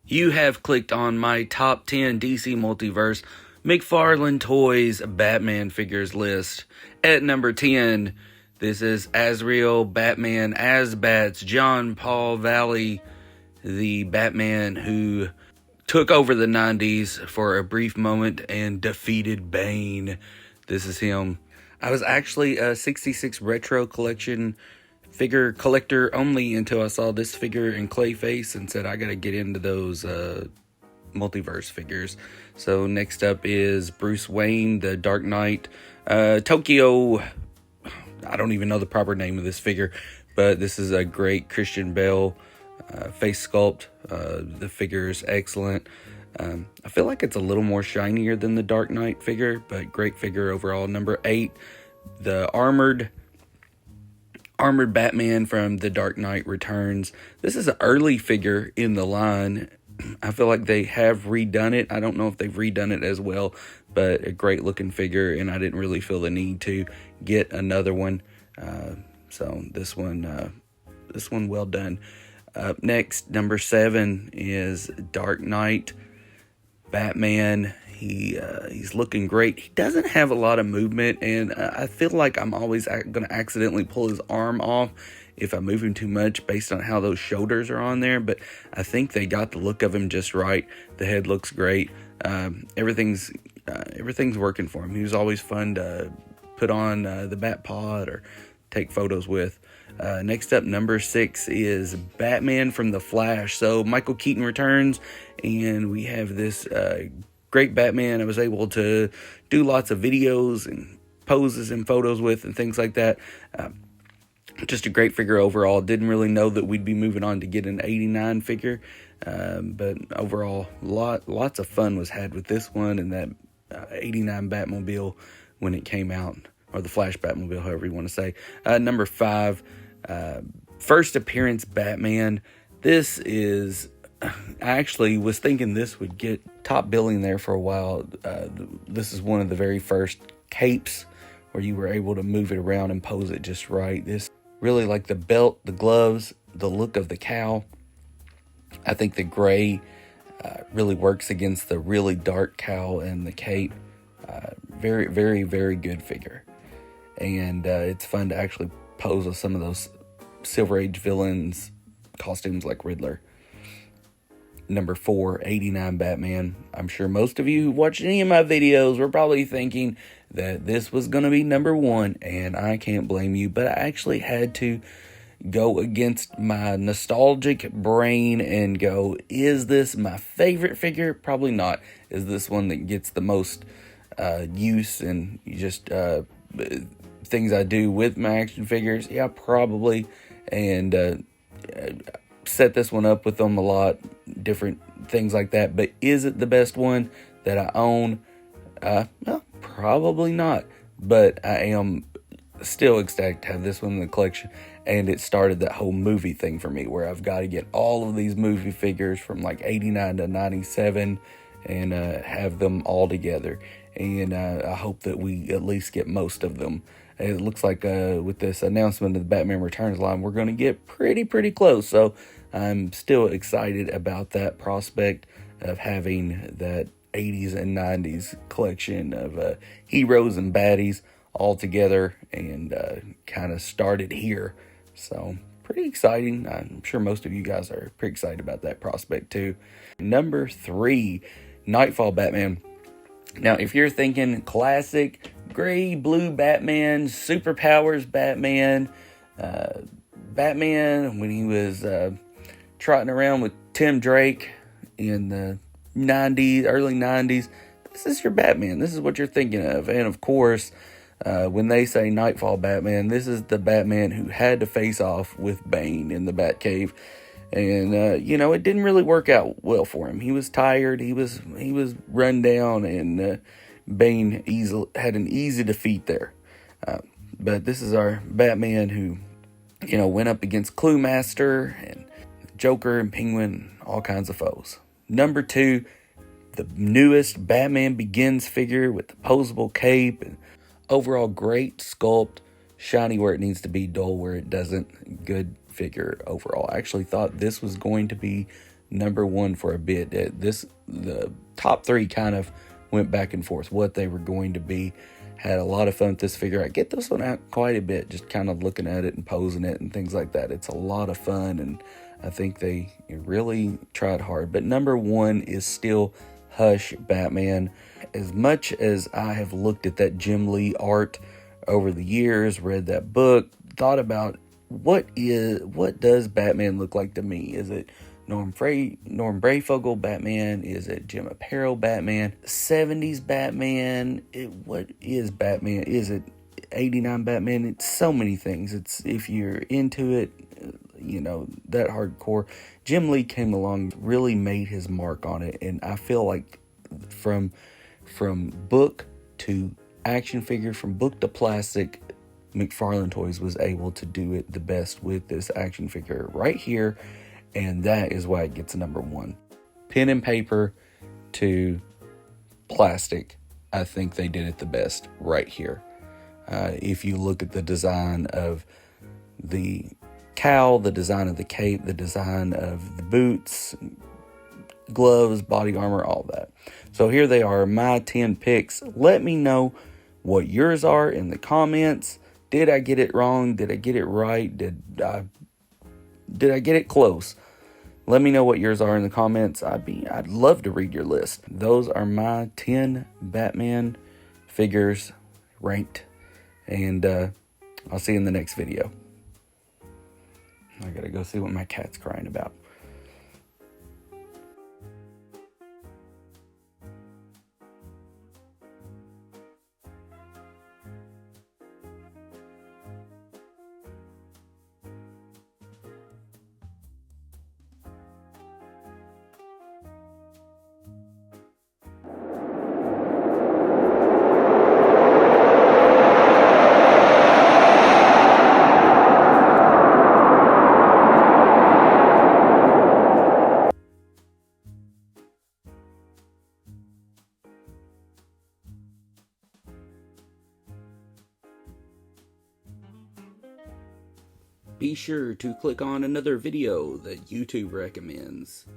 You have clicked on my top 10 DC Multiverse McFarlane Toys Batman figures list. At number 10, this is Azrael Batman Asbats John Paul Valley, the Batman who took over the 90s for a brief moment and defeated Bane. This is him. I was actually a 66 Retro Collection figure collector only until I saw this figure in Clayface and said I gotta get into those multiverse figures. So next up is Bruce Wayne, the Dark Knight, Tokyo. I don't even know the proper name of this figure, but this is a great Christian Bale face sculpt. The figure is excellent. I feel like it's a little more shinier than the Dark Knight figure, but great figure overall. Number 8, the armored Batman from The Dark Knight Returns. This is an early figure in the line. I feel like they have redone it. I don't know if they've redone it as well, but a great looking figure, and I didn't really feel the need to get another one. So this one well done. Up next, number 7 is Dark Knight Batman. He's looking great. He doesn't have a lot of movement, and I feel like I'm always going to accidentally pull his arm off if I move him too much based on how those shoulders are on there, but I think they got the look of him just right. The head looks great. Everything's working for him. He was always fun to put on the Bat Pod or take photos with. Next up, number 6 is Batman from The Flash. So Michael Keaton returns, and we have this great Batman I was able to do lots of videos and poses and photos with and things like that. Just a great figure overall. Didn't really know that we'd be moving on to get an 89 figure, but overall lots of fun was had with this one and that 89 Batmobile when it came out, or the Flash Batmobile, however you want to say. Number 5, first appearance Batman. This is, I actually was thinking this would get top billing there for a while. This is one of the very first capes where you were able to move it around and pose it just right. This really, like the belt, the gloves, the look of the cowl. I think the gray really works against the really dark cowl and the cape. Very, very, very good figure. And it's fun to actually pose with some of those Silver Age villains costumes like Riddler. Number 4, 89 Batman. I'm sure most of you who watched any of my videos were probably thinking that this was going to be number 1, and I can't blame you, but I actually had to go against my nostalgic brain and go, is this my favorite figure? Probably not. Is this one that gets the most use and just things I do with my action figures? Yeah, probably. And set this one up with them a lot, different things like that. But is it the best one that I own? Well, probably not. But I am still ecstatic to have this one in the collection. And it started that whole movie thing for me, where I've got to get all of these movie figures from like 89 to 97 and have them all together. And I hope that we at least get most of them. It looks like with this announcement of the Batman Returns line, we're going to get pretty close. So I'm still excited about that prospect of having that 80s and 90s collection of heroes and baddies all together and kind of started here. So pretty exciting. I'm sure most of you guys are pretty excited about that prospect too. Number 3, Nightfall Batman. Now, if you're thinking classic gray, blue Batman, superpowers Batman, Batman when he was trotting around with Tim Drake in the 90s, early 90s, this is your Batman. This is what you're thinking of. And of course, when they say Nightfall Batman, this is the Batman who had to face off with Bane in the Batcave. And, it didn't really work out well for him. He was tired. He was run down, and Bane had an easy defeat there. But this is our Batman who, went up against Cluemaster and Joker and Penguin, all kinds of foes. Number 2, the newest Batman Begins figure with the posable cape and overall great sculpt, shiny where it needs to be, dull where it doesn't. Good figure overall. I actually thought this was going to be number one for a bit. The top three kind of went back and forth what they were going to be. Had a lot of fun with this figure. I get this one out quite a bit, just kind of looking at it and posing it and things like that. It's a lot of fun, and I think they really tried hard. But number one is still Hush Batman. As much as I have looked at that Jim Lee art over the years, read that book, thought about what does Batman look like to me? Is it Norm Brayfogle Batman? Is it Jim Aparo Batman? 70s Batman? What is Batman? Is it 89 Batman? It's so many things. It's, if you're into it, that hardcore. Jim Lee came along, really made his mark on it, and I feel like from book to action figure, from book to plastic, McFarlane Toys was able to do it the best with this action figure right here, and that is why it gets number one. Pen and paper to plastic, I think they did it the best right here. If you look at the design of the cowl, the design of the cape, the design of the boots, gloves, body armor, all that. So here they are, my 10 picks. Let me know what yours are in the comments. Did I get it wrong? Did I get it right? Did I get it close? Let me know what yours are in the comments. I'd love to read your list. Those are my 10 Batman figures ranked. And I'll see you in the next video. I gotta go see what my cat's crying about. Be sure to click on another video that YouTube recommends.